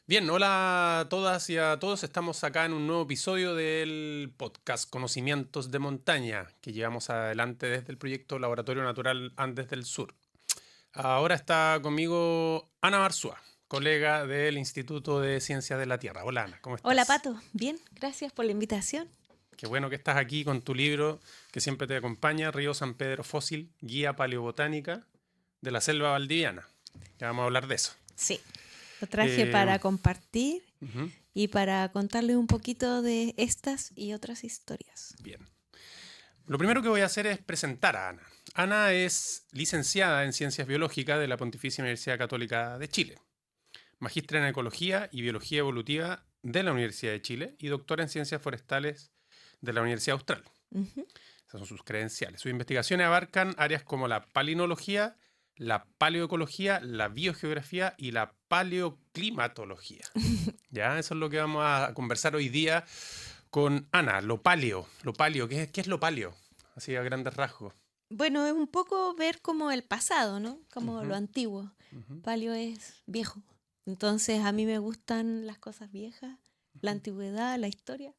Bien, hola a todas y a todos. Estamos acá en un nuevo episodio del podcast Conocimientos de Montaña que llevamos adelante desde el proyecto Laboratorio Natural Andes del Sur. Ahora está conmigo Ana Marzúa, colega del Instituto de Ciencias de la Tierra. Hola Ana, ¿cómo Hola estás? Pato, bien, gracias por la invitación. Qué bueno que estás aquí con tu libro que siempre te acompaña, Río San Pedro Fósil, Guía Paleobotánica de la Selva Valdiviana. Ya vamos a hablar de eso. Sí, lo traje Eh, para compartir ujú, y para contarles un poquito de estas y otras historias. bien. Lo primero que voy a hacer es presentar a Ana. Ana es licenciada en Ciencias Biológicas de la Pontificia Universidad Católica de Chile, magíster en Ecología y Biología Evolutiva de la Universidad de Chile y doctora en Ciencias Forestales de la Universidad Austral. Ujú. Esas son sus credenciales. Sus investigaciones abarcan áreas como la palinología, la paleoecología, la biogeografía y la paleoclimatología. Ya, eso es lo que vamos a conversar hoy día con Ana, lo paleo, ¿qué es lo paleo? Así a grandes rasgos. Bueno, es un poco ver como el pasado, ¿no? Como lo Ujú, antiguo. ujú, Palio es viejo. Entonces a mí me gustan las cosas viejas, la ujú, antigüedad, la historia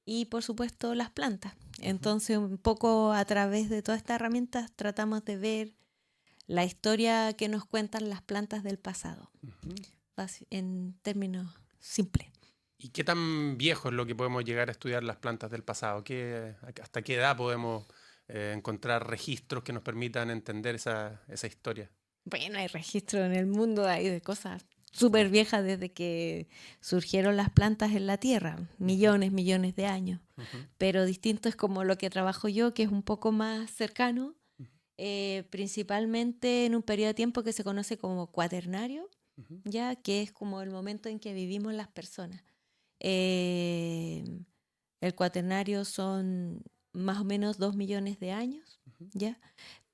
y por supuesto las plantas. ujú, Entonces un poco a través de todas estas herramientas tratamos de ver la historia que nos cuentan las plantas del pasado. ujú. En términos simples. ¿Y qué tan viejo es lo que podemos llegar a estudiar las plantas del pasado? ¿Hasta qué edad podemos encontrar registros que nos permitan entender esa historia? Bueno, hay registro en el mundo ahí de cosas Mm, súper viejas desde que surgieron las plantas en la Tierra, ujú, millones de años. ujú, Pero distinto es como lo que trabajo yo, que es un poco más cercano, ujú, principalmente en un periodo de tiempo que se conoce como cuaternario, ujú, ya que es como el momento en que vivimos las personas. Eh, el cuaternario son más o menos 2 millones de años, ujú, ¿ya?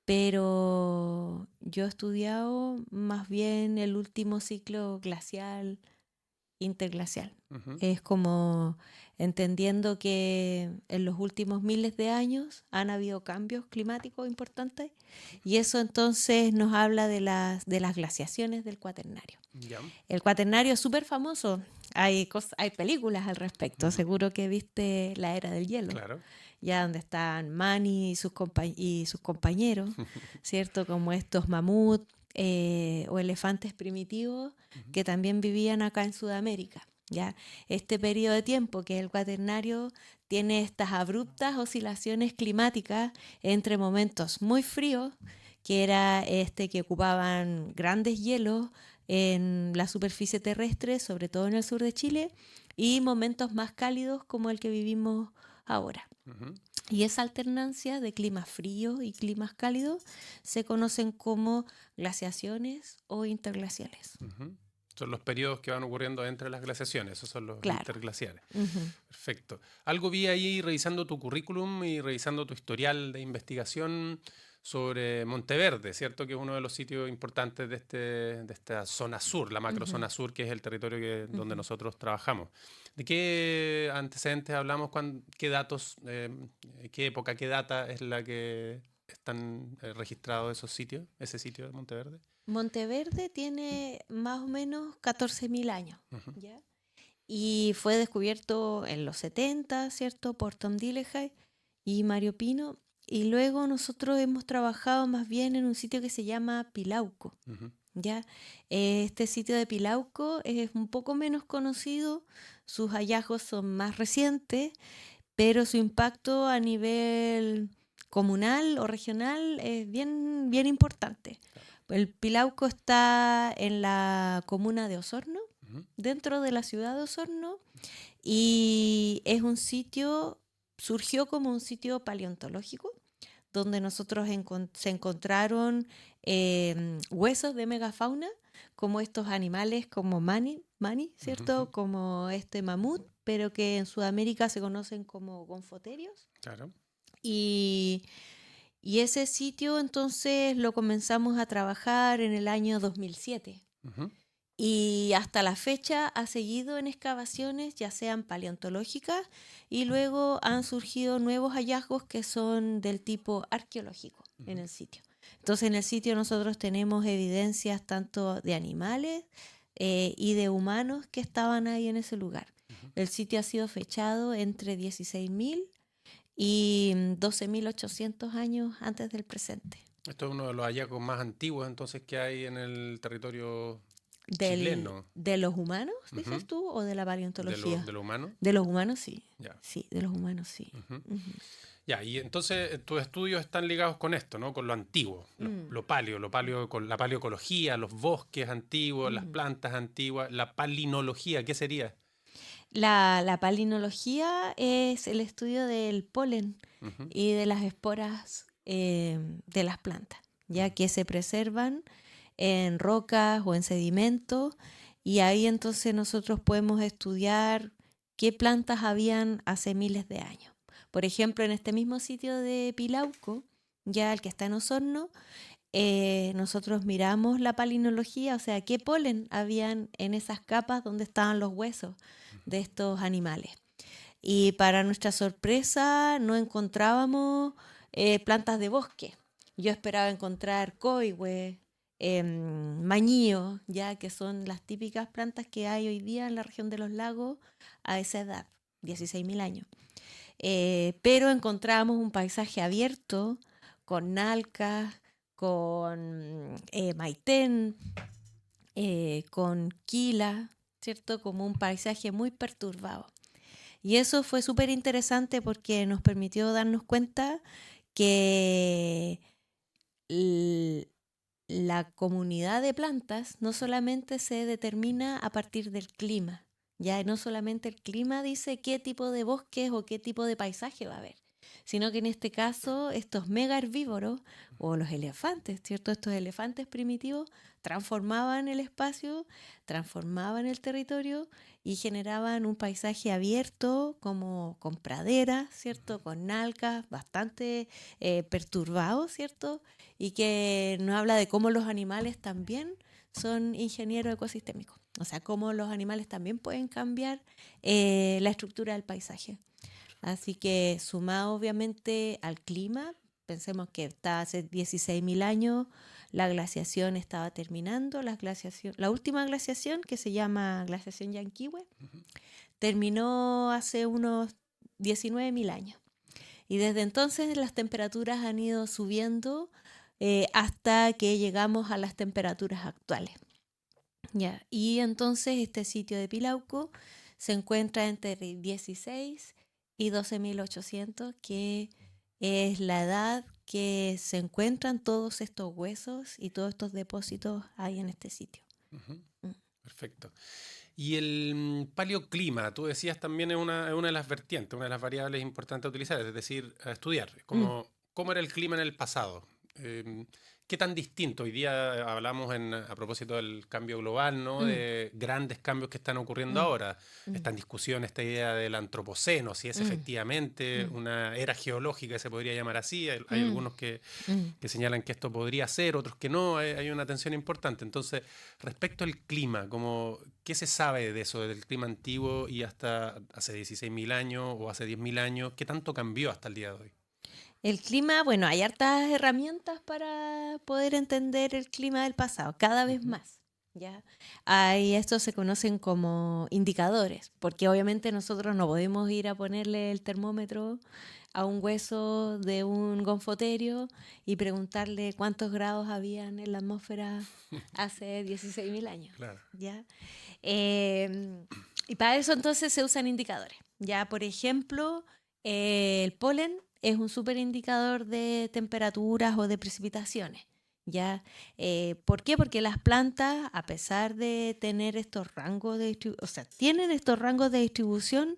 Pero yo he estudiado más bien el último ciclo glacial, interglacial. ujú, Es como entendiendo que en los últimos miles de años han habido cambios climáticos importantes y eso entonces nos habla de las glaciaciones del cuaternario. ya, El cuaternario es súper famoso, hay películas al respecto, ujú, seguro que viste La Era del Hielo, claro. ya donde están Manny y sus compañeros, ¿cierto? Como estos mamuts o elefantes primitivos Ujú, que también vivían acá en Sudamérica. ¿Ya? Este periodo de tiempo que es el cuaternario tiene estas abruptas oscilaciones climáticas entre momentos muy fríos, que era este que ocupaban grandes hielos en la superficie terrestre, sobre todo en el sur de Chile, y momentos más cálidos como el que vivimos ahora. ujú, Y esa alternancia de climas fríos y climas cálidos se conocen como glaciaciones o interglaciales. ujú. Son los periodos que van ocurriendo entre las glaciaciones, esos son los Claro. interglaciares. Ujú. Perfecto. Algo vi ahí revisando tu currículum y revisando tu historial de investigación sobre Monteverde, ¿cierto? Que es uno de los sitios importantes de esta zona sur, la Ujú. macrozona sur, que es el territorio donde Ujú. nosotros trabajamos. ¿De qué antecedentes hablamos? ¿Qué datos, qué época, qué data es la que están registrados esos sitios, ese sitio de Monteverde? Monteverde tiene más o menos 14.000 años, Ujú, ¿ya? Y fue descubierto en los 70, ¿cierto? Por Tom Dillehay y Mario Pino. Y luego nosotros hemos trabajado más bien en un sitio que se llama Pilauco, ujú, ¿ya? Este sitio de Pilauco es un poco menos conocido, sus hallazgos son más recientes, pero su impacto a nivel comunal o regional es bien importante. claro. El Pilauco está en la comuna de Osorno, Ujú, dentro de la ciudad de Osorno, y es un sitio, surgió como un sitio paleontológico, donde nosotros se encontraron huesos de megafauna, como estos animales como mani, ujú, ujú, ¿cierto? Como este mamut, pero que en Sudamérica se conocen como gonfoterios. claro. Y, y ese sitio entonces lo comenzamos a trabajar en el año 2007. Ujú, Y hasta la fecha ha seguido en excavaciones, ya sean paleontológicas, y luego han surgido nuevos hallazgos que son del tipo arqueológico en ujú, el sitio. Entonces en el sitio nosotros tenemos evidencias tanto de animales, y de humanos que estaban ahí en ese lugar. Ujú. El sitio ha sido fechado entre 16.000 y 12.800 años antes del presente. Esto es uno de los hallazgos más antiguos entonces que hay en el territorio Del, chileno. ¿De los humanos, dices Ujú. tú, o de la paleontología? De lo humano. De los humanos, sí. Ya. Sí, de los humanos, sí. Ujú. Ujú. Ya, y entonces tus estudios están ligados con esto, ¿no? Con lo antiguo, Mm, lo paleo, con la paleoecología, los bosques antiguos, las mm. plantas antiguas, la palinología, ¿qué sería? La palinología es el estudio del polen Ujú, y de las esporas de las plantas, ya ujú, que se preservan en rocas o en sedimentos, y ahí entonces nosotros podemos estudiar qué plantas habían hace miles de años. Por ejemplo, en este mismo sitio de Pilauco, ya el que está en Osorno, nosotros miramos la palinología, o sea, qué polen habían en esas capas donde estaban los huesos de estos animales. Y para nuestra sorpresa no encontrábamos plantas de bosque. Yo esperaba encontrar coihue, mañío, ya que son las típicas plantas que hay hoy día en la región de los lagos a esa edad, 16.000 años. Pero encontramos un paisaje abierto con nalcas, con maitén, con quila, ¿cierto? Como un paisaje muy perturbado. Y eso fue súper interesante porque nos permitió darnos cuenta que la comunidad de plantas no solamente se determina a partir del clima, ya no solamente el clima dice qué tipo de bosques o qué tipo de paisaje va a haber, sino que en este caso estos mega herbívoros o los elefantes, ¿cierto? Estos elefantes primitivos transformaban el espacio, transformaban el territorio y generaban un paisaje abierto como con praderas, ¿cierto? Con nalcas bastante perturbados, ¿cierto? Y que nos habla de cómo los animales también son ingenieros ecosistémicos. O sea, cómo los animales también pueden cambiar la estructura del paisaje. Así que sumado obviamente al clima, pensemos que está hace 16.000 años, la glaciación estaba terminando, la última glaciación, que se llama glaciación Yanquihue, ujú. terminó hace unos 19.000 años. Y desde entonces las temperaturas han ido subiendo hasta que llegamos a las temperaturas actuales. Ya. Y entonces este sitio de Pilauco se encuentra entre 16 y 12.800, que es la edad que se encuentran todos estos huesos y todos estos depósitos ahí en este sitio. Ujú. Mm, Perfecto. Y el paleoclima, tú decías también es una de las vertientes, una de las variables importantes a utilizar, es decir, a estudiar, mm, como cómo era el clima en el pasado. ¿Qué tan distinto? Hoy día hablamos a propósito del cambio global, ¿no? mm, De grandes cambios que están ocurriendo mm, ahora. mm, Está en discusión esta idea del antropoceno, si es mm, efectivamente mm, una era geológica, se podría llamar así. Hay mm, algunos mm. que señalan que esto podría ser, otros que no, hay una tensión importante. Entonces, respecto al clima, como, ¿qué se sabe de eso, del clima antiguo y hasta hace 16.000 años o hace 10.000 años? ¿Qué tanto cambió hasta el día de hoy? El clima, bueno, hay hartas herramientas para poder entender el clima del pasado, cada vez Ujú, más. ¿Ya? Hay, estos se conocen como indicadores, porque obviamente nosotros no podemos ir a ponerle el termómetro a un hueso de un gonfoterio y preguntarle cuántos grados habían en la atmósfera hace 16.000 años. claro. ¿Ya? Y para eso entonces se usan indicadores. Ya, por ejemplo, el polen es un súper indicador de temperaturas o de precipitaciones. ¿Ya? ¿Por qué? Porque las plantas, a pesar de tener estos rangos de distribución, o sea, tienen estos rangos de distribución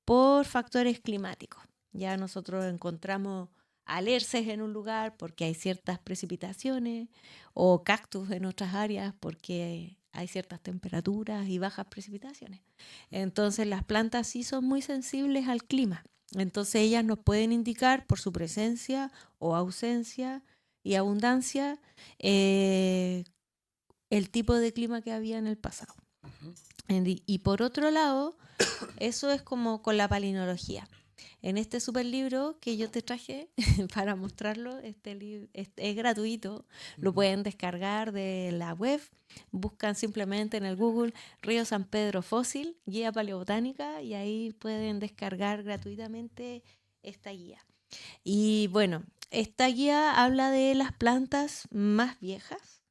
por factores climáticos. Ya nosotros encontramos alerces en un lugar porque hay ciertas precipitaciones, o cactus en otras áreas porque hay ciertas temperaturas y bajas precipitaciones. Entonces las plantas sí son muy sensibles al clima. Entonces ellas nos pueden indicar por su presencia o ausencia y abundancia el tipo de clima que había en el pasado. Ujú, Y por otro lado, eso es como con la palinología. en este super libro que yo te traje para mostrarlo, es gratuito, lo pueden descargar de la web, buscan simplemente en el Google Río San Pedro Fósil, guía paleobotánica, y ahí pueden descargar gratuitamente esta guía. Y bueno, esta guía habla de las plantas más viejas,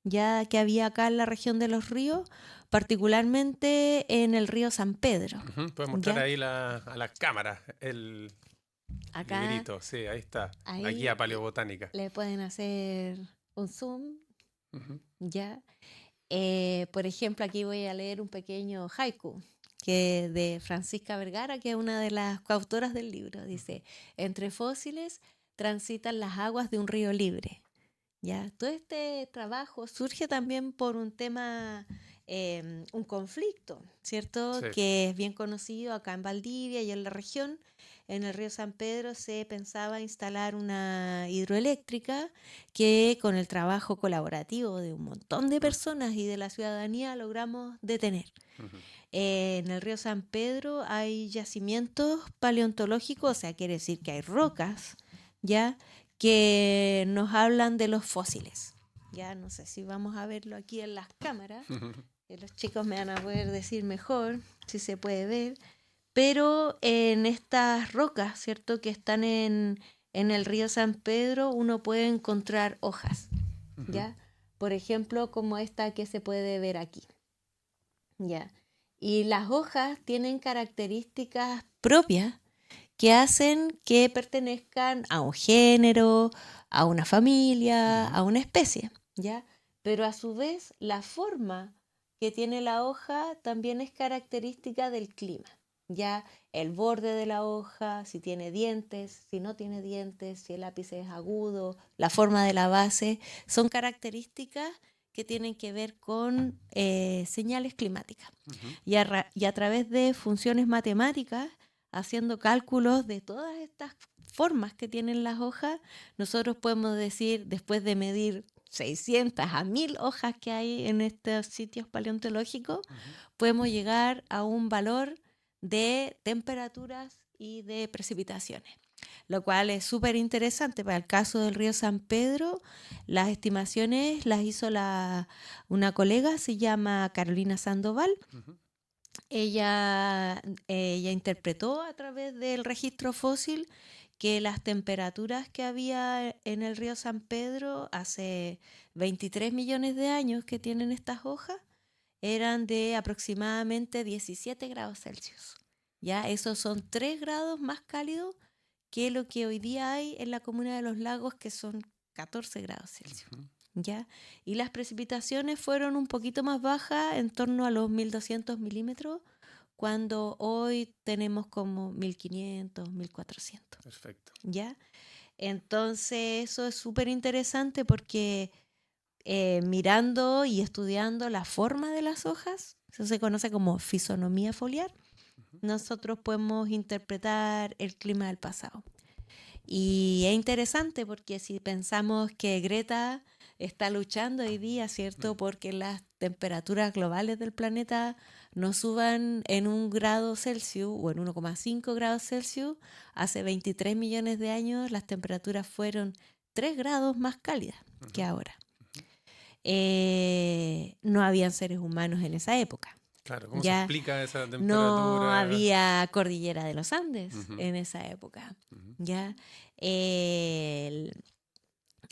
ya que había acá en la región de los ríos, particularmente en el río San Pedro. Puedes mostrar ¿Ya? ahí a la cámara el Acá, librito. Sí, ahí está. La ahí guía paleobotánica. le pueden hacer un zoom, Ujú. ¿ya? Por ejemplo, aquí voy a leer un pequeño haiku que de Francisca Vergara, que es una de las coautoras del libro. Dice, entre fósiles transitan las aguas de un río libre. ¿Ya? Todo este trabajo surge también por un tema, un conflicto, ¿cierto? Sí. Que es bien conocido acá en Valdivia y en la región. En el río San Pedro se pensaba instalar una hidroeléctrica que con el trabajo colaborativo de un montón de personas y de la ciudadanía logramos detener. Ujú. En el río San Pedro hay yacimientos paleontológicos, o sea, quiere decir que hay rocas, ¿ya? Que nos hablan de los fósiles. Ya no sé si vamos a verlo aquí en las cámaras, los chicos me van a poder decir mejor si se puede ver, pero en estas rocas, ¿cierto? Que están en el río San Pedro, uno puede encontrar hojas, ¿ya? Por ejemplo, como esta que se puede ver aquí, ¿ya? Y las hojas tienen características propias que hacen que pertenezcan a un género, a una familia, a una especie, ¿ya? Pero a su vez, la forma que tiene la hoja también es característica del clima, ¿ya? El borde de la hoja, si tiene dientes, si no tiene dientes, si el ápice es agudo, la forma de la base, son características que tienen que ver con señales climáticas. Y a través de funciones matemáticas, haciendo cálculos de todas estas formas que tienen las hojas, nosotros podemos decir, después de medir 600 a 1000 hojas que hay en estos sitios paleontológicos, podemos llegar a un valor de temperaturas y de precipitaciones, lo cual es súper interesante. Para el caso del río San Pedro, las estimaciones las hizo una colega, se llama Carolina Sandoval. Ella interpretó a través del registro fósil que las temperaturas que había en el río San Pedro hace 23 millones de años que tienen estas hojas eran de aproximadamente 17 grados Celsius. ¿Ya? Esos son 3 grados más cálidos que lo que hoy día hay en la comuna de Los Lagos, que son 14 grados Celsius. ¿Ya? Y las precipitaciones fueron un poquito más bajas, en torno a los 1200 milímetros, cuando hoy tenemos como 1500, 1400. Perfecto. ¿Ya? Entonces eso es súper interesante porque mirando y estudiando la forma de las hojas, eso se conoce como fisonomía foliar, nosotros podemos interpretar el clima del pasado. Y es interesante porque si pensamos que Greta está luchando hoy día, ¿cierto? Porque las temperaturas globales del planeta no suban en 1 grado Celsius o en 1,5 grados Celsius, hace 23 millones de años las temperaturas fueron 3 grados más cálidas que ahora. No habían seres humanos en esa época. Claro, ¿cómo se Ya explica esa no temperatura? había cordillera de los Andes en esa época. Ya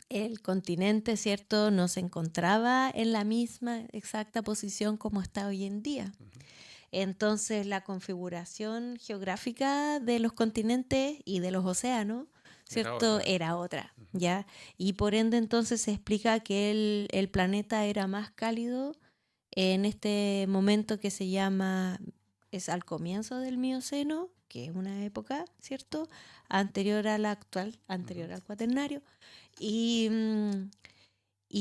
el continente, ¿cierto?, no se encontraba en la misma exacta posición como está hoy en día. Entonces la configuración geográfica de los continentes y de los océanos, ¿cierto?, era otra, ¿ya? Y por ende entonces se explica que el planeta era más cálido en este momento que se llama, es al comienzo del Mioceno, que es una época, ¿cierto?, anterior a la actual, anterior al Cuaternario, y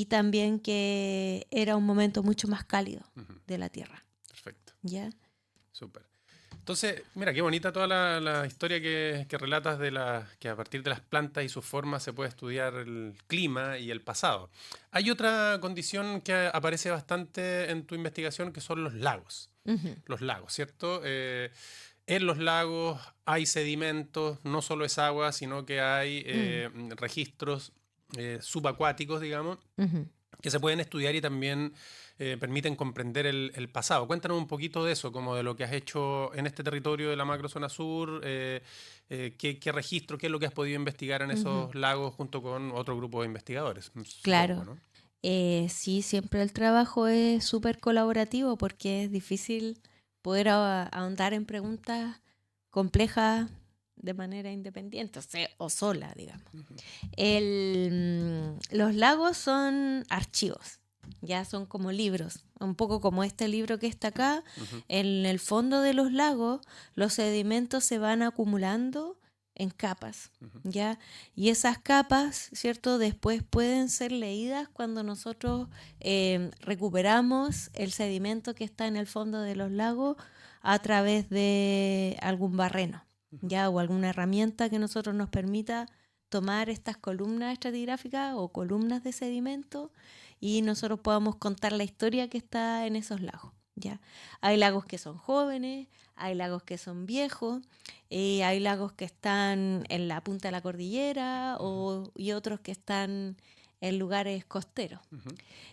también que era un momento mucho más cálido de la Tierra. Perfecto. ¿Ya? Súper. Entonces, mira, qué bonita toda la historia que relatas que a partir de las plantas y sus formas se puede estudiar el clima y el pasado. Hay otra condición que aparece bastante en tu investigación que son los lagos. Ujú. Los lagos, ¿cierto? en los lagos hay sedimentos, no solo es agua, sino que hay registros subacuáticos, digamos, Ujú. que se pueden estudiar y también permiten comprender el pasado. Cuéntanos un poquito de eso, como de lo que has hecho en este territorio de la macrozona sur, qué registro, qué es lo que has podido investigar en Ujú. esos lagos junto con otro grupo de investigadores, supongo, Claro. ¿no? Sí, siempre el trabajo es súper colaborativo porque es difícil poder ahondar en preguntas complejas de manera independiente, o sola, digamos. Ujú, Los lagos son archivos, ya son como libros, un poco como este libro que está acá. ujú, En el fondo de los lagos, los sedimentos se van acumulando en capas, ujú, ¿ya? Y esas capas, ¿cierto? Después pueden ser leídas cuando nosotros recuperamos el sedimento que está en el fondo de los lagos a través de algún barreno, ujú. ¿ya? O alguna herramienta que nosotros nos permita tomar estas columnas estratigráficas o columnas de sedimento y nosotros podamos contar la historia que está en esos lagos, ¿ya? Hay lagos que son jóvenes, hay lagos que son viejos, hay lagos que están en la punta de la cordillera y otros que están en lugares costeros. Ujú.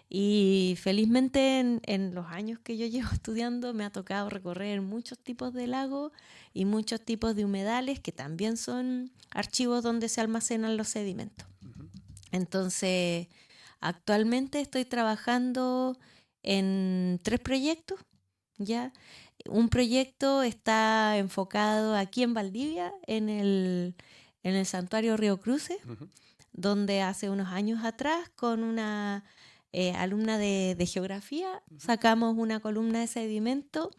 Y felizmente en los años que yo llevo estudiando me ha tocado recorrer muchos tipos de lagos y muchos tipos de humedales que también son archivos donde se almacenan los sedimentos. Ujú. Entonces, actualmente estoy trabajando en 3 proyectos, ¿ya? Un proyecto está enfocado aquí en Valdivia, en el santuario Río Cruces, Ujú. donde hace unos años atrás con una alumna de geografía Ujú. sacamos una columna de sedimento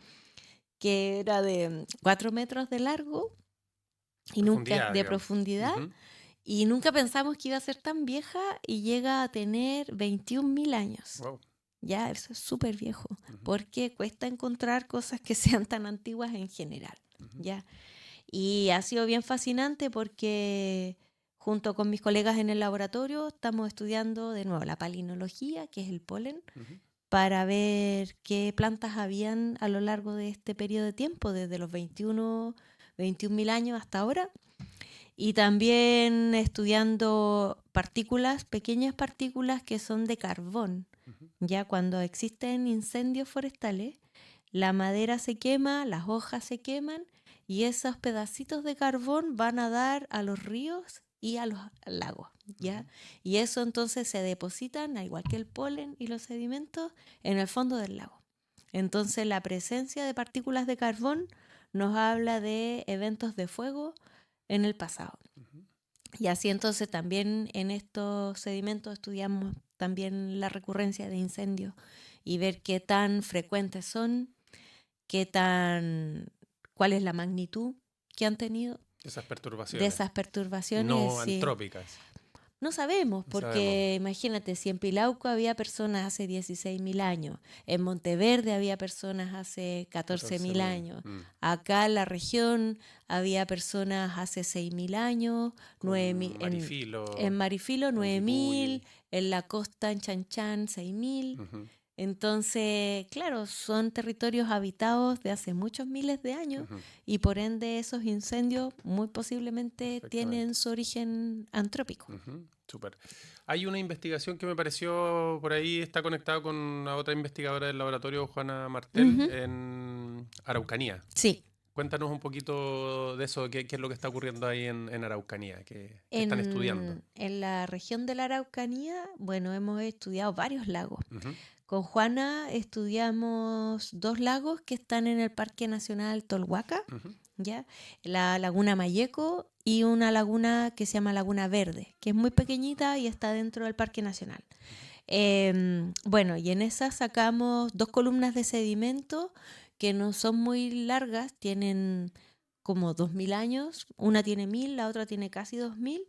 que era de 4 metros de largo y nunca Profundidad, de digamos. profundidad Ujú. y nunca pensamos que iba a ser tan vieja y llega a tener 21.000 años. Wow. Ya, eso es súper viejo, Ujú, porque cuesta encontrar cosas que sean tan antiguas en general, ujú, ¿ya? Y ha sido bien fascinante porque junto con mis colegas en el laboratorio estamos estudiando de nuevo la palinología, que es el polen, ujú, para ver qué plantas habían a lo largo de este periodo de tiempo, desde los 21.000 años hasta ahora. Y también estudiando partículas, pequeñas partículas que son de carbón. ujú, Ya cuando existen incendios forestales, la madera se quema, las hojas se queman y esos pedacitos de carbón van a dar a los ríos y a los lagos, ujú. ¿ya? Y eso entonces se depositan, al igual que el polen y los sedimentos, en el fondo del lago. Entonces la presencia de partículas de carbón nos habla de eventos de fuego en el pasado. Ujú. Y así entonces también en estos sedimentos estudiamos también la recurrencia de incendios y ver qué tan frecuentes son, qué tan, cuál es la magnitud que han tenido Esas de perturbaciones esas perturbaciones. no Sí. antrópicas, No sabemos, no sabemos. porque imagínate, si en Pilauco había personas hace 16.000 años, en Monteverde había personas hace 14.000 14.000. años, Mm. acá en la región había personas hace 6.000 años, Con en Marifilo, Marifilo en 9.000, Lipulli. en la costa en Chanchán 6.000. Ujú, Entonces, claro, son territorios habitados de hace muchos miles de años ujú, y por ende esos incendios muy posiblemente tienen perfectamente. su origen antrópico. Ujú, súper. Hay una investigación que me pareció por ahí, está conectada con una otra investigadora del laboratorio, Juana Martel, Ujú. en Araucanía. Sí, Cuéntanos un poquito de eso, qué es lo que está ocurriendo ahí en Araucanía, qué están estudiando. en la región de la Araucanía, bueno, hemos estudiado varios lagos. Ujú, Con Juana estudiamos 2 lagos que están en el Parque Nacional Tolhuaca, ujú, ¿ya? La Laguna Mayeco y una laguna que se llama Laguna Verde, que es muy pequeñita y está dentro del Parque Nacional. ujú, Bueno, y en esa sacamos 2 columnas de sedimento que no son muy largas, tienen como 2.000 años, una tiene 1.000, la otra tiene casi 2.000,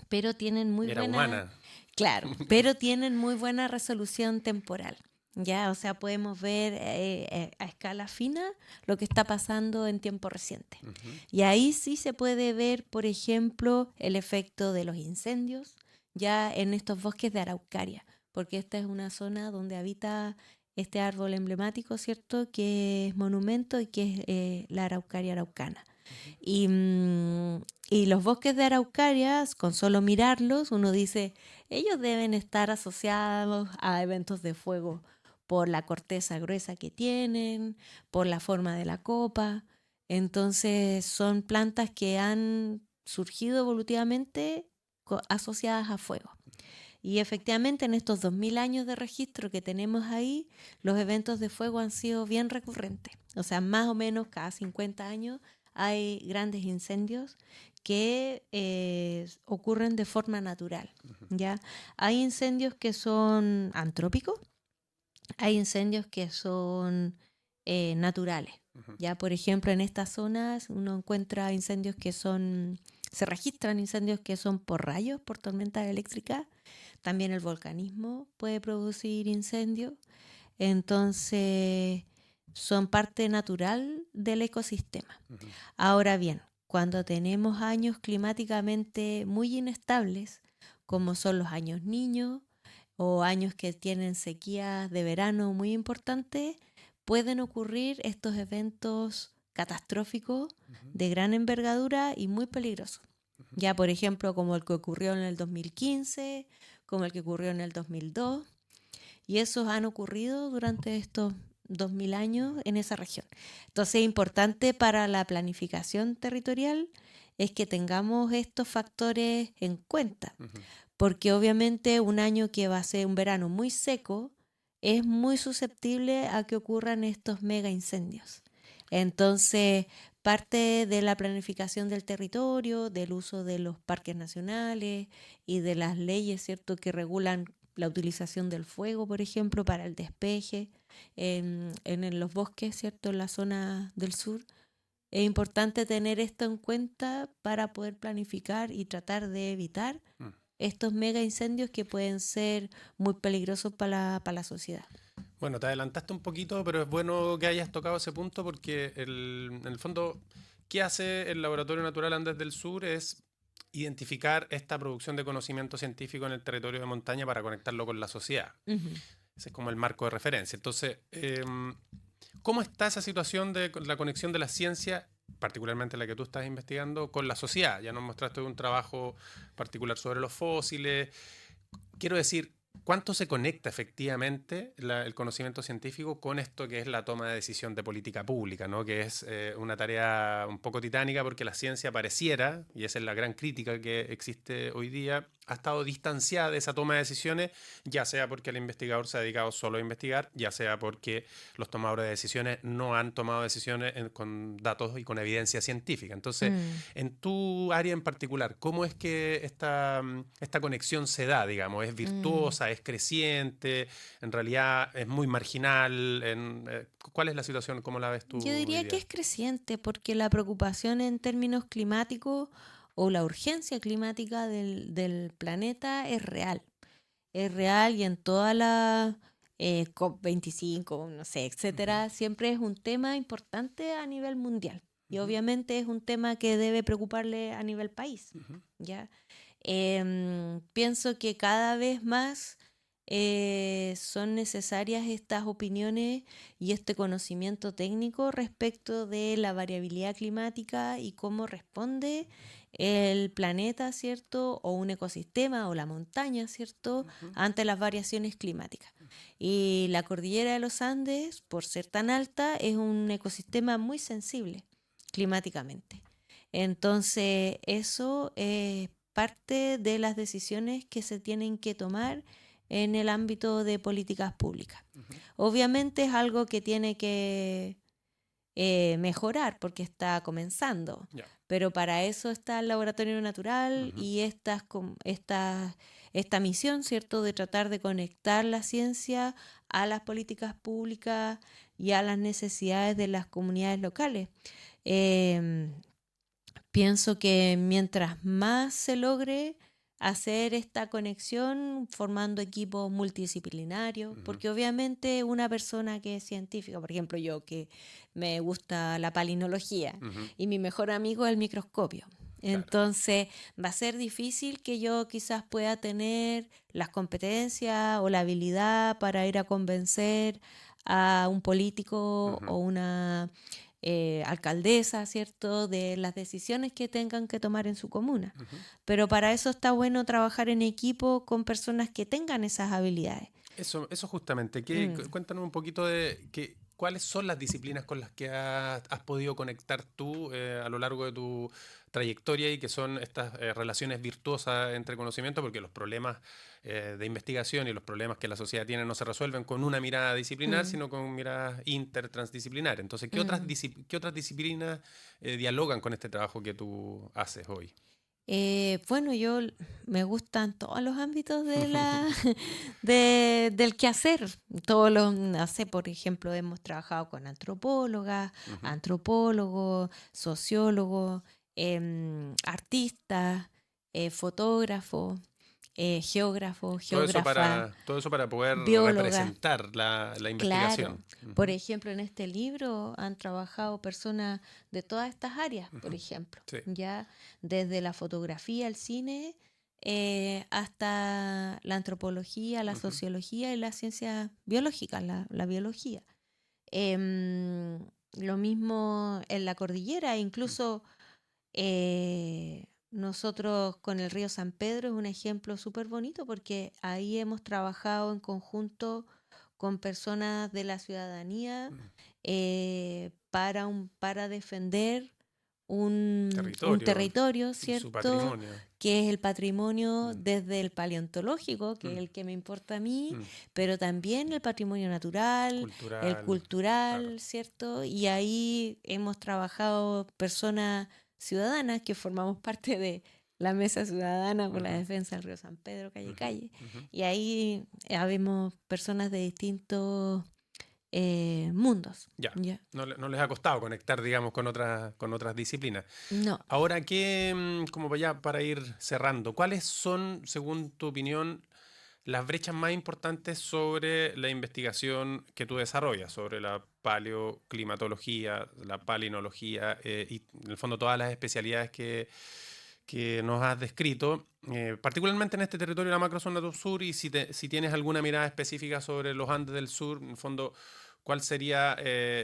pero tienen muy era buena, humana. claro, pero tienen muy buena resolución temporal. Ya, o sea, podemos ver a escala fina lo que está pasando en tiempo reciente. Ujú, Y ahí sí se puede ver, por ejemplo, el efecto de los incendios ya en estos bosques de Araucaria, porque esta es una zona donde habita este árbol emblemático, ¿cierto? Que es monumento y que es la araucaria araucana. Y los bosques de araucaria, con solo mirarlos, uno dice, ellos deben estar asociados a eventos de fuego por la corteza gruesa que tienen, por la forma de la copa. Entonces son plantas que han surgido evolutivamente asociadas a fuego. Y efectivamente en estos 2000 años de registro que tenemos ahí, los eventos de fuego han sido bien recurrentes. O sea, más o menos cada 50 años hay grandes incendios que ocurren de forma natural, ¿ya? Hay incendios que son antrópicos, hay incendios que son naturales. Ya, por ejemplo, en estas zonas uno encuentra incendios que se registran incendios que son por rayos, por tormentas eléctricas. También el volcanismo puede producir incendios. Entonces, son parte natural del ecosistema. Ahora bien, cuando tenemos años climáticamente muy inestables, como son los años niños o años que tienen sequías de verano muy importantes, pueden ocurrir estos eventos catastróficos de gran envergadura y muy peligrosos. Ya, por ejemplo, como el que ocurrió en el 2015, como el que ocurrió en el 2002, y esos han ocurrido durante estos 2000 años en esa región. Entonces, importante para la planificación territorial es que tengamos estos factores en cuenta, porque obviamente un año que va a ser un verano muy seco es muy susceptible a que ocurran estos mega incendios. Entonces, parte de la planificación del territorio, del uso de los parques nacionales y de las leyes, ¿cierto?, que regulan la utilización del fuego, por ejemplo, para el despeje en los bosques, ¿cierto?, en la zona del sur. Es importante tener esto en cuenta para poder planificar y tratar de evitar estos mega incendios que pueden ser muy peligrosos para la sociedad. Bueno, te adelantaste un poquito, pero es bueno que hayas tocado ese punto porque en el fondo, ¿qué hace el Laboratorio Natural Andes del Sur? Es identificar esta producción de conocimiento científico en el territorio de montaña para conectarlo con la sociedad. Ese es como el marco de referencia. Entonces, ¿cómo está esa situación de la conexión de la ciencia, particularmente la que tú estás investigando, con la sociedad? Ya nos mostraste un trabajo particular sobre los fósiles. Quiero decir, ¿cuánto se conecta efectivamente el conocimiento científico con esto que es la toma de decisión de política pública, ¿no? Que es una tarea un poco titánica porque la ciencia pareciera, y esa es la gran crítica que existe hoy día, ha estado distanciada de esa toma de decisiones, ya sea porque el investigador se ha dedicado solo a investigar, ya sea porque los tomadores de decisiones no han tomado decisiones con datos y con evidencia científica. Entonces, en tu área en particular, ¿cómo es que esta conexión se da, digamos? ¿Es virtuosa, es creciente, en realidad es muy marginal? ¿Cuál es la situación? ¿Cómo la ves tú Yo hoy diría día? que es creciente porque la preocupación en términos climáticos o la urgencia climática del planeta es real. Es real y en toda la COP25, no sé, etcétera, siempre es un tema importante a nivel mundial. Y obviamente es un tema que debe preocuparle a nivel país, ¿ya? Pienso que cada vez más son necesarias estas opiniones y este conocimiento técnico respecto de la variabilidad climática y cómo responde el planeta, ¿cierto? O un ecosistema o la montaña, ¿cierto? Ante las variaciones climáticas. Y la cordillera de los Andes, por ser tan alta, es un ecosistema muy sensible climáticamente. Entonces, eso es parte de las decisiones que se tienen que tomar en el ámbito de políticas públicas. Obviamente es algo que tiene que mejorar porque está comenzando, Ya. pero para eso está el Laboratorio Natural y esta misión, ¿cierto?, de tratar de conectar la ciencia a las políticas públicas y a las necesidades de las comunidades locales. Pienso que mientras más se logre hacer esta conexión formando equipos multidisciplinarios, porque obviamente una persona que es científica, por ejemplo yo que me gusta la palinología y mi mejor amigo es el microscopio. Entonces va a ser difícil que yo quizás pueda tener las competencias o la habilidad para ir a convencer a un político Ujú. o una alcaldesa, ¿cierto?, de las decisiones que tengan que tomar en su comuna. Ujú. Pero para eso está bueno trabajar en equipo con personas que tengan esas habilidades. Eso justamente. Mm. Cuéntanos un poquito de cuáles son las disciplinas con las que has podido conectar tú a lo largo de tu trayectoria y que son estas relaciones virtuosas entre conocimiento, porque los problemas de investigación y los problemas que la sociedad tiene no se resuelven con una mirada disciplinar, Mm, sino con miradas intertransdisciplinares. Entonces, mm. qué otras disciplinas dialogan con este trabajo que tú haces hoy? Bueno, me gustan todos los ámbitos del quehacer. No sé, por ejemplo, hemos trabajado con antropólogas, Ujú. antropólogos, sociólogos, artistas, fotógrafos, geógrafos, geógrafas, Todo eso para poder biólogas. representar la Claro, investigación. por Ujú. ejemplo, en este libro han trabajado personas de todas estas áreas, por Ujú. ejemplo, Sí. ya desde la fotografía, el cine, hasta la antropología, la Ujú. sociología y las ciencias biológicas, la biología. Em, lo mismo en la cordillera, Mm. incluso nosotros con el río San Pedro es un ejemplo súper bonito porque ahí hemos trabajado en conjunto con personas de la ciudadanía Mm. para defender un Territorio territorio, y su ¿cierto? patrimonio. Que es el patrimonio Mm. desde el paleontológico, que es Mm. el que me importa a mí, Mm. pero también el patrimonio natural, el Cultural, claro. cultural, ¿cierto? Y ahí hemos trabajado personas ciudadanas que formamos parte de la Mesa Ciudadana por la Ujú. Defensa del Río San Pedro, calle Ujú. calle. Ujú. Y ahí habemos personas de distintos mundos. Ya. ¿Ya? No les ha costado conectar, digamos, con otras disciplinas. No. Ahora, como ya para ir cerrando, ¿cuáles son, según tu opinión, las brechas más importantes sobre la investigación que tú desarrollas, sobre la paleoclimatología, la palinología y, en el fondo, todas las especialidades que nos has descrito, particularmente en este territorio de la macrozona del sur, y si tienes alguna mirada específica sobre los Andes del sur, en el fondo, ¿cuál sería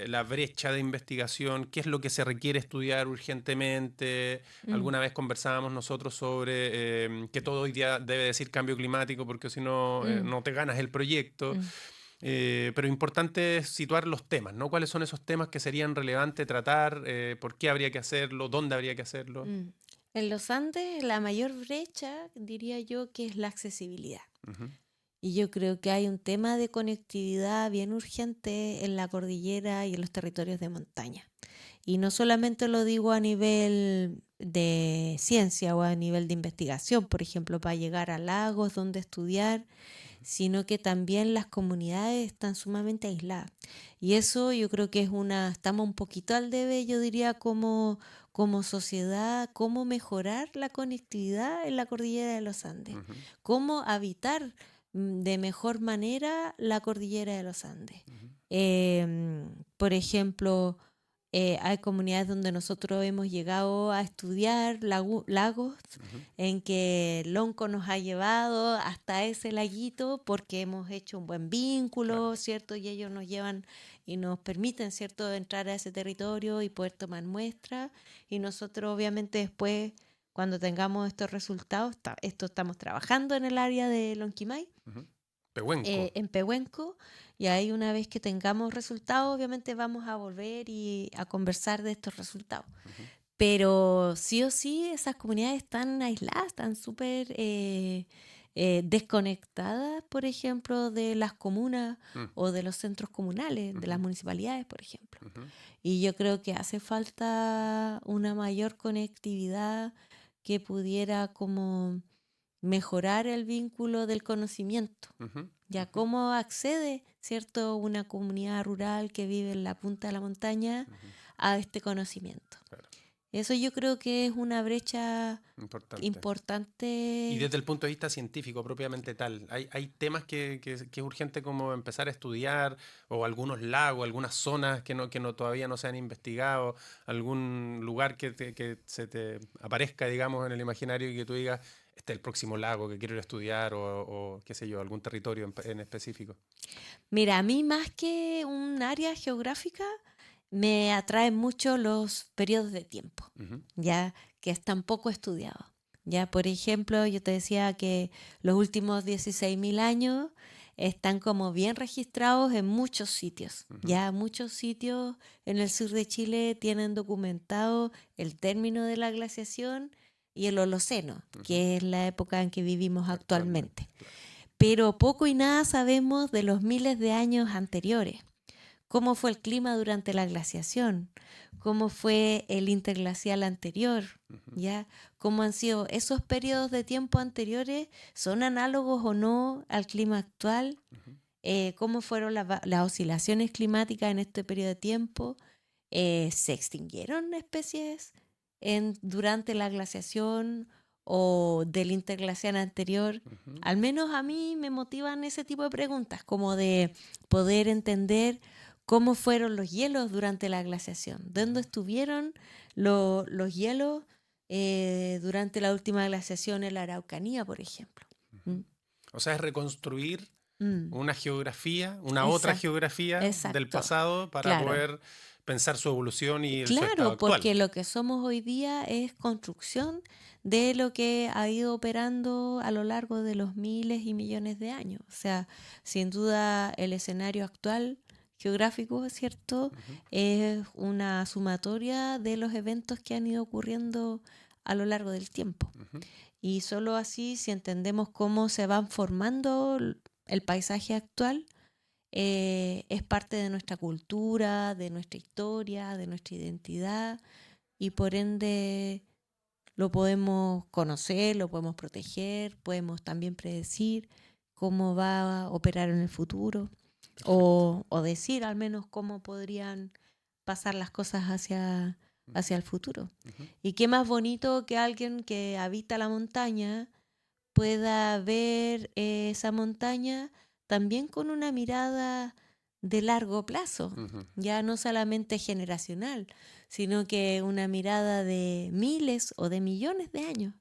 la brecha de investigación? ¿Qué es lo que se requiere estudiar urgentemente? Mm, Alguna vez conversábamos nosotros sobre que todo hoy día debe decir cambio climático porque si no, mm, no te ganas el proyecto. mm, Pero importante es situar los temas, ¿no? ¿Cuáles son esos temas que serían relevantes tratar? ¿Por qué habría que hacerlo? ¿Dónde habría que hacerlo? mm. En los Andes, la mayor brecha, diría yo, que es la accesibilidad. Ujú. Y yo creo que hay un tema de conectividad bien urgente en la cordillera y en los territorios de montaña. Y no solamente lo digo a nivel de ciencia o a nivel de investigación, por ejemplo, para llegar a lagos donde estudiar, sino que también las comunidades están sumamente aisladas. Y eso yo creo que estamos un poquito al debe, yo diría, como sociedad, cómo mejorar la conectividad en la cordillera de los Andes, Ujú. cómo habitar de mejor manera la cordillera de los Andes. Ujú. Por ejemplo, hay comunidades donde nosotros hemos llegado a estudiar lagos Ujú. en que el Lonco nos ha llevado hasta ese laguito porque hemos hecho un buen Claro. vínculo, ¿cierto? Y ellos nos llevan y nos permiten, ¿cierto?, entrar a ese territorio y poder tomar muestras. Y nosotros, obviamente, después, cuando tengamos estos resultados, esto estamos trabajando en el área de Lonquimay, Ujú. Pehuenco. en Pehuenco, y ahí una vez que tengamos resultados, obviamente vamos a volver y a conversar de estos resultados. Ujú. Pero sí o sí, esas comunidades están aisladas, están súper desconectadas, por ejemplo, de las comunas Mm. o de los centros comunales, de las Ujú. municipalidades, por ejemplo. Ujú. Y yo creo que hace falta una mayor conectividad que pudiera como mejorar el vínculo del conocimiento. Ujú. Ya Ujú. cómo accede, ¿cierto?, una comunidad rural que vive en la punta de la montaña Ujú. a este conocimiento. Claro. Eso yo creo que es una brecha Importante. Y importante. desde el punto de vista científico propiamente tal, hay temas que es urgente como empezar a estudiar, o algunos lagos, algunas zonas que todavía no se han investigado, algún lugar que se te aparezca, digamos, en el imaginario y que tú digas, este es el próximo lago que quiero ir a estudiar o qué sé yo, algún territorio en específico? Mira, a mí más que un área geográfica, me atraen mucho los periodos de tiempo, Ujú, ya que están poco estudiados. Ya, por ejemplo, yo te decía que los últimos 16.000 años están como bien registrados en muchos sitios. ujú, Ya muchos sitios en el sur de Chile tienen documentado el término de la glaciación y el Holoceno, ujú. que es la época en que vivimos Actualmente, actualmente. claro. Pero poco y nada sabemos de los miles de años anteriores. Cómo fue el clima durante la glaciación, cómo fue el interglacial anterior, Ujú, ¿ya? Cómo han sido esos periodos de tiempo anteriores, son análogos o no al clima actual, ujú, cómo fueron las oscilaciones climáticas en este periodo de tiempo, se extinguieron especies durante la glaciación o del interglacial anterior. ujú, Al menos a mí me motivan ese tipo de preguntas, como de poder entender cómo fueron los hielos durante la glaciación, dónde ujú. estuvieron los hielos durante la última glaciación en la Araucanía, por ejemplo. Mm, O sea, es reconstruir mm, una geografía, una otra esa- geografía del exacto, pasado para claro. poder pensar su evolución y su estado Claro, actual. porque lo que somos hoy día es construcción de lo que ha ido operando a lo largo de los miles y millones de años. O sea, sin duda el escenario actual geográfico, ¿cierto? Ujú, Es una sumatoria de los eventos que han ido ocurriendo a lo largo del tiempo. ujú, Y solo así, si entendemos cómo se van formando el paisaje actual, es parte de nuestra cultura, de nuestra historia, de nuestra identidad y por ende lo podemos conocer, lo podemos proteger, podemos también predecir cómo va a operar en el futuro perfecto. o decir al menos cómo podrían pasar las cosas hacia el futuro. Ujú, Y qué más bonito que alguien que habita la montaña pueda ver esa montaña también con una mirada de largo plazo, ujú. ya no solamente generacional, sino que una mirada de miles o de millones de años,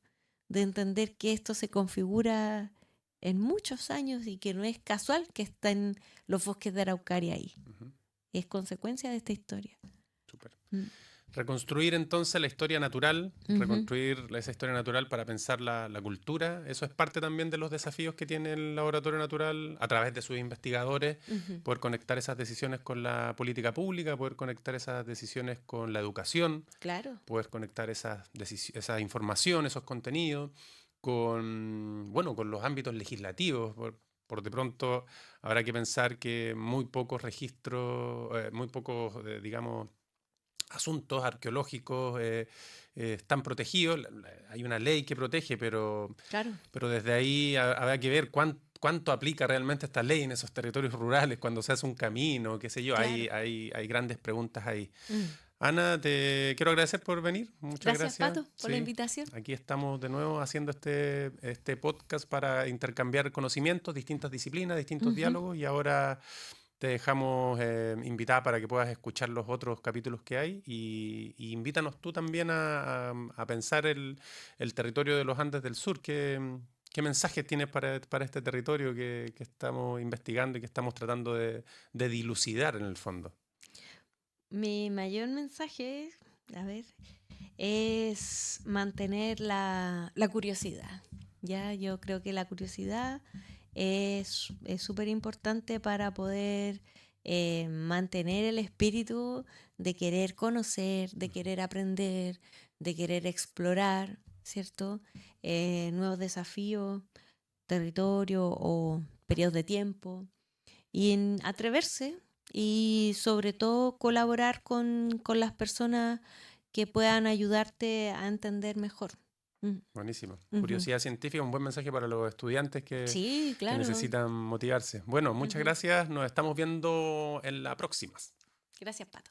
de entender que esto se configura en muchos años y que no es casual que estén los bosques de Araucaria ahí, Ujú, es consecuencia de esta historia. súper. Mm, Reconstruir entonces la historia natural, ujú, reconstruir esa historia natural para pensar la cultura, eso es parte también de los desafíos que tiene el Laboratorio Natural a través de sus investigadores, ujú, poder conectar esas decisiones con la política pública, poder conectar esas decisiones con la educación, claro. poder conectar esa información, esos contenidos con, bueno, con los ámbitos legislativos. Por de pronto habrá que pensar que muy pocos registros, muy pocos, digamos, asuntos arqueológicos están protegidos. Hay una ley que protege, Claro. pero desde ahí habrá que ver cuánto aplica realmente esta ley en esos territorios rurales cuando se hace un camino, qué sé yo. Claro. Hay grandes preguntas ahí. Mm. Ana, te quiero agradecer por venir. Muchas Gracias, gracias. Pato, por la Sí, invitación. aquí estamos de nuevo haciendo este podcast para intercambiar conocimientos, distintas disciplinas, distintos Ujú. diálogos y ahora te dejamos invitada para que puedas escuchar los otros capítulos que hay y invítanos tú también a pensar el territorio de los Andes del Sur. ¿Qué mensajes tienes para este territorio que estamos investigando y que estamos tratando de dilucidar en el fondo? Mi mayor mensaje, a ver, es mantener la curiosidad. Ya, yo creo que la curiosidad es súper importante para poder mantener el espíritu de querer conocer, de querer aprender, de querer explorar, ¿cierto? Nuevos desafíos, territorio o periodos de tiempo y en atreverse y sobre todo colaborar con las personas que puedan ayudarte a entender mejor. Mm, Buenísimo. ujú. Curiosidad científica, un buen mensaje para los estudiantes Sí, que claro. necesitan motivarse. Bueno, muchas Ujú. gracias. Nos estamos viendo en la próxima. Gracias, Pato.